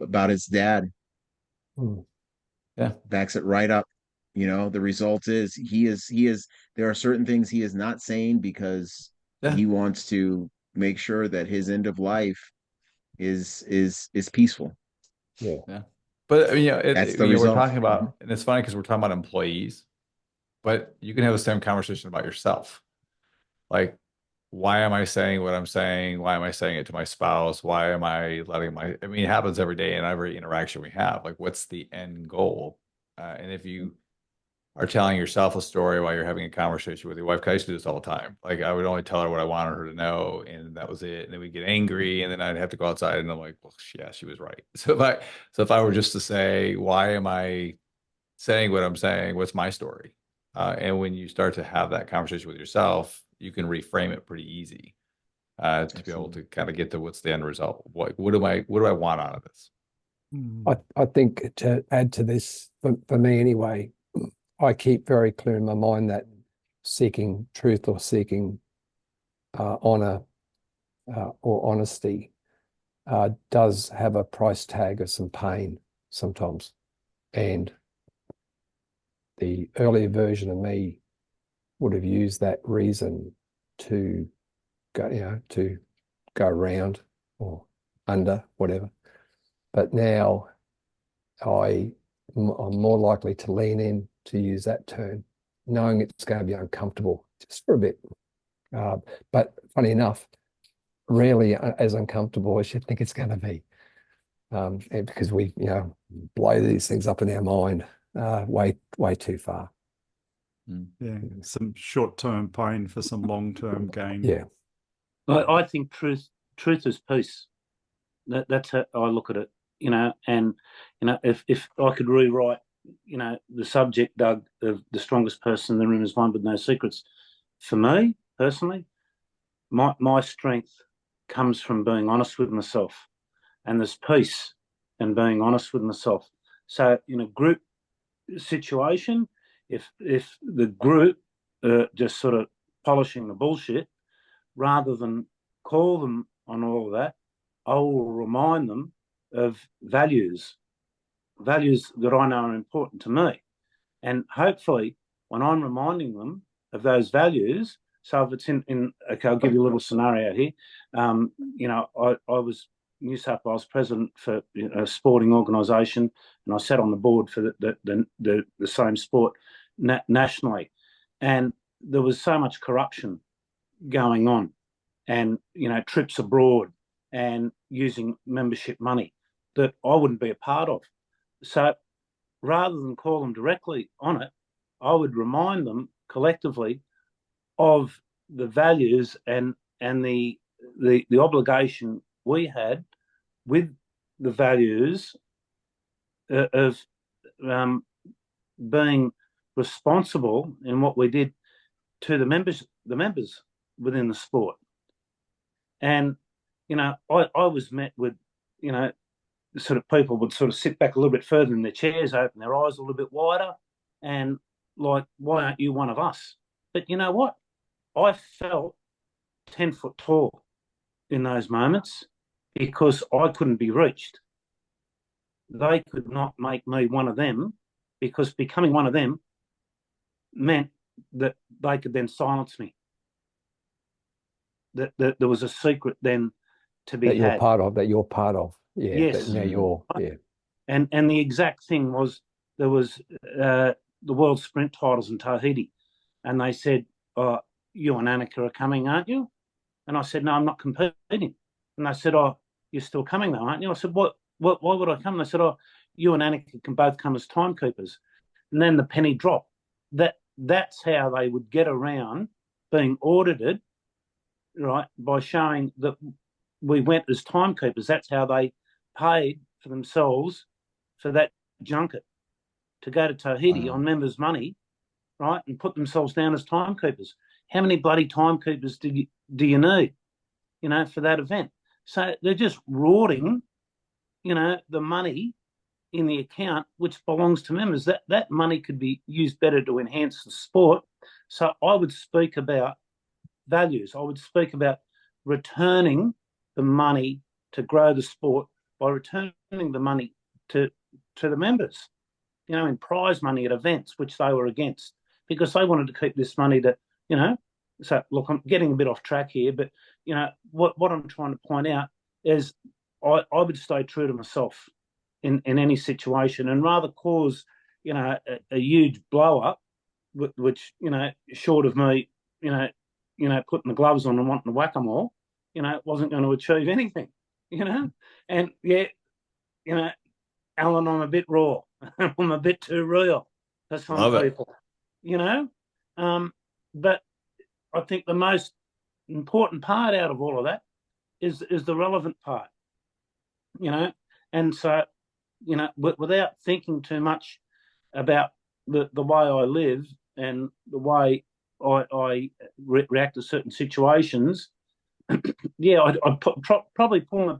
About his dad.
Yeah.
Backs it right up. You know, the result is he is there are certain things he is not saying because he wants to make sure that his end of life is peaceful.
Yeah. But I mean,
that's the result.
we're talking about, and it's funny because we're talking about employees, but you can have the same conversation about yourself. Like, why am I saying what I'm saying? Why am I saying it to my spouse? Why am I letting I mean, it happens every day in every interaction we have. Like, what's the end goal? And if you are telling yourself a story while you're having a conversation with your wife, 'cause I used to do this all the time. Like, I would only tell her what I wanted her to know, and that was it. And then we'd get angry, and then I'd have to go outside, and I'm like, well, yeah, she was right. So if I were just to say, why am I saying what I'm saying? What's my story? And when you start to have that conversation with yourself, you can reframe it pretty easy to be able to kind of get to what's the end result. What do I want out of this?
I think to add to this, for me anyway, I keep very clear in my mind that seeking truth or seeking honor or honesty does have a price tag of some pain sometimes. And the earlier version of me would have used that reason to go around or under, whatever. But now I'm more likely to lean in to use that term, knowing it's going to be uncomfortable just for a bit. But funny enough, rarely as uncomfortable as you think it's going to be, because we, blow these things up in our mind way too far.
Yeah, some short-term pain for some long-term gain.
Yeah,
I think truth is peace. That's how I look at it. And if I could rewrite, the subject, Doug, of the strongest person in the room is one with no secrets. For me personally, my strength comes from being honest with myself, and there's peace in being honest with myself. So in a group situation, if the group just sort of polishing the bullshit, rather than call them on all of that, I will remind them of values, values that I know are important to me. And hopefully when I'm reminding them of those values, so if it's okay, I'll give you a little scenario here. I was New South Wales president for a sporting organisation, and I sat on the board for the same sport nationally. And there was so much corruption going on, and trips abroad and using membership money that I wouldn't be a part of. So rather than call them directly on it, I would remind them collectively of the values and the obligation we had with the values of being responsible in what we did to the members within the sport. And I was met with sort of people would sort of sit back a little bit further in their chairs, open their eyes a little bit wider, and like, why aren't you one of us? But you know what? I felt 10 foot tall in those moments because I couldn't be reached. They could not make me one of them, because becoming one of them meant that they could then silence me. That there was a secret then to be
that you're
had.
part of. Yeah.
Yes.
Now you're, yeah.
And the exact thing was, there was the world sprint titles in Tahiti, and they said, "Oh, you and Annika are coming, aren't you?" And I said, "No, I'm not competing." And they said, "Oh, you're still coming though, aren't you?" I said, "What? Why would I come?" And they said, "Oh, you and Annika can both come as timekeepers." And then the penny dropped. That's how they would get around being audited, right, by showing that we went as timekeepers. That's how they paid for themselves for that junket to go to Tahiti on members' money, right, and put themselves down as timekeepers. How many bloody timekeepers do you need, for that event? So they're just rorting, the money in the account, which belongs to members. That money could be used better to enhance the sport. So I would speak about values. I would speak about returning the money to grow the sport by returning the money to the members, in prize money at events, which they were against, because they wanted to keep this money to, so look, I'm getting a bit off track here, but, what I'm trying to point out is I would stay true to myself in any situation, and rather cause, a huge blow up, which, short of me, putting the gloves on and wanting to whack them all, wasn't going to achieve anything, and yeah, Alan, I'm a bit raw. I'm a bit too real for some people, but I think the most important part out of all of that is the relevant part, and so, without thinking too much about the way I live and the way I react to certain situations, yeah, I'd probably pull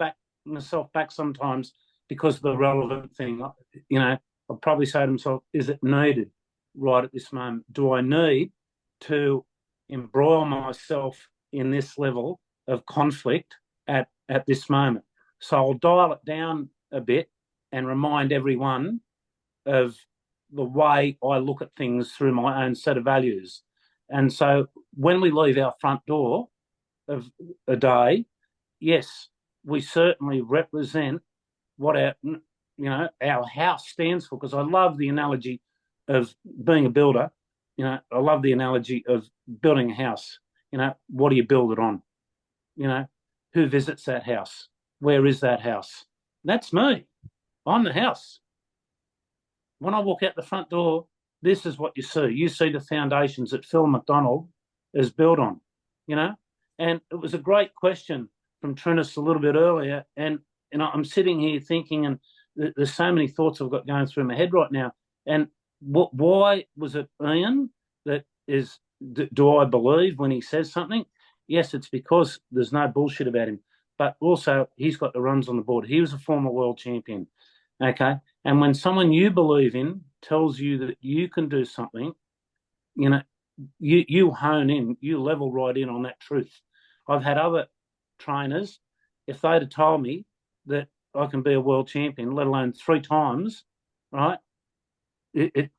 myself back sometimes because of the relevant thing. I'd probably say to myself, is it needed right at this moment? Do I need to embroil myself in this level of conflict at this moment? So I'll dial it down a bit and remind everyone of the way I look at things through my own set of values. And so when we leave our front door of a day, yes, we certainly represent what our house stands for, because I love the analogy of being a builder. I love the analogy of building a house. What do you build it on? Who visits that house? Where is that house? That's me. I'm the house. When I walk out the front door, this is what you see. You see the foundations that Phil McDonald is built on, And it was a great question from Trunnis a little bit earlier. And I'm sitting here thinking, and there's so many thoughts I've got going through my head right now. And why was it Ian that is, do I believe when he says something? Yes, it's because there's no bullshit about him. But also, he's got the runs on the board. He was a former world champion, okay? And when someone you believe in tells you that you can do something, you hone in, you level right in on that truth. I've had other trainers, if they'd have told me that I can be a world champion, let alone 3 times, right? It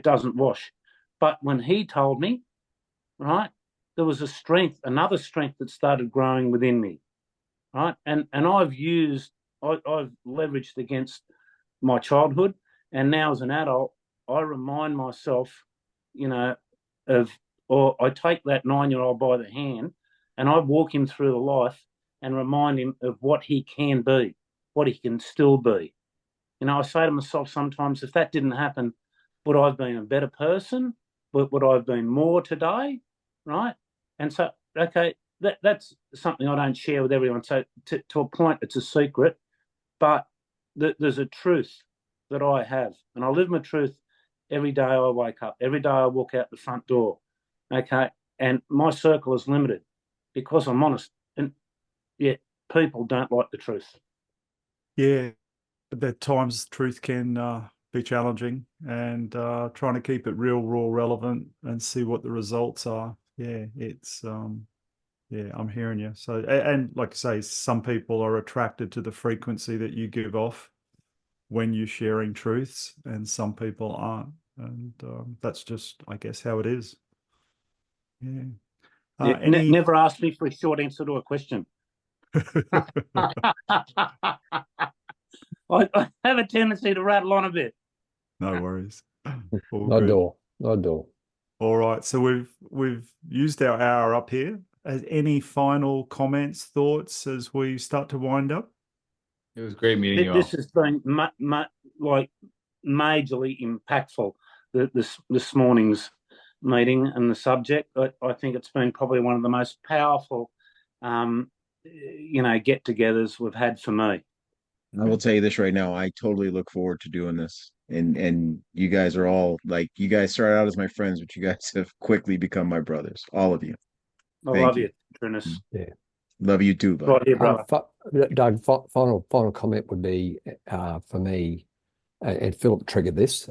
doesn't wash. But when he told me, right, there was a strength, another strength that started growing within me, right? And I've leveraged against my childhood, and now as an adult, I remind myself, or I take that 9-year-old by the hand, and I walk him through the life and remind him of what he can be, what he can still be. I say to myself sometimes, if that didn't happen, would I have been a better person? Would I have been more today? Right? And so, okay, that's something I don't share with everyone. So to a point, it's a secret, but there's a truth that I have, and I live my truth every day I wake up, every day I walk out the front door. Okay, and my circle is limited because I'm honest, and yet people don't like the truth.
Yeah, but at times truth can be challenging, and trying to keep it real, raw, relevant, and see what the results are. Yeah, it's yeah, I'm hearing you. So, and like I say, some people are attracted to the frequency that you give off when you're sharing truths, and some people aren't, and that's just, I guess, how it is. Yeah.
Never asked me for a short answer to a question. I have a tendency to rattle on a bit.
No worries.
Not at all.
All right. So we've used our hour up here. Any final comments, thoughts as we start to wind up?
It was great meeting you all.
This has been like majorly impactful. This morning's meeting and the subject. I think it's been probably one of the most powerful, get-togethers we've had for me.
I will tell you this right now. I totally look forward to doing this. And you guys are all you guys started out as my friends, but you guys have quickly become my brothers. All of you.
I love you, Trunnis.
Yeah.
Love you too, bud.
Right here, brother.
Doug, final comment would be for me, and Philip triggered this,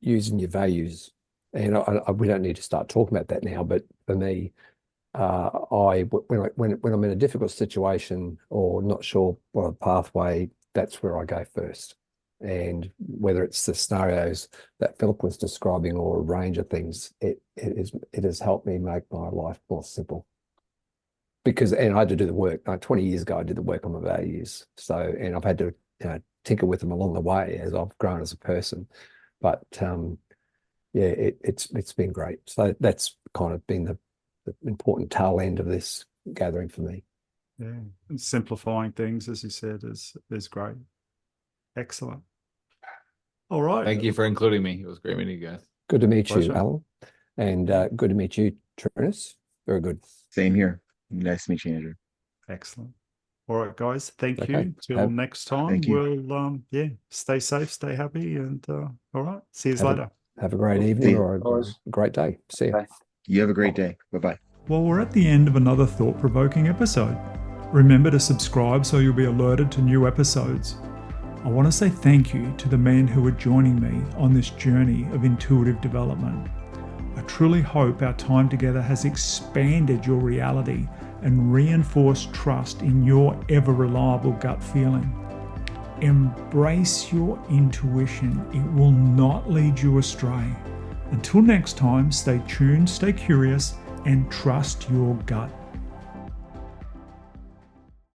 using your values. And we don't need to start talking about that now, but for me, when I'm in a difficult situation or not sure what a pathway, that's where I go first. And whether it's the scenarios that Philip was describing or a range of things, it has helped me make my life more simple. And I had to do the work. 20 years ago, I did the work on my values. So, and I've had to tinker with them along the way as I've grown as a person. But yeah, it's been great. So that's kind of been the important tail end of this gathering for me.
Yeah, and simplifying things, as you said, is great. Excellent. All right.
Thank you for including me. It was great meeting you guys.
Good to meet
Pleasure.
you, Alan. And good to meet you, Trunnis. Very good.
Same here. Nice to meet you, Andrew.
Excellent. All right, guys. Thank
Okay.
you. Till next time.
Thank you.
We'll stay safe, stay happy, and all right. See you later.
Have a great evening or a great day. See you.
Bye.
You have a great day. Bye-bye.
Well, we're at the end of another thought-provoking episode. Remember to subscribe so you'll be alerted to new episodes. I want to say thank you to the men who are joining me on this journey of intuitive development. I truly hope our time together has expanded your reality and reinforced trust in your ever-reliable gut feeling. Embrace your intuition. It will not lead you astray. Until next time, stay tuned, stay curious, and trust your gut.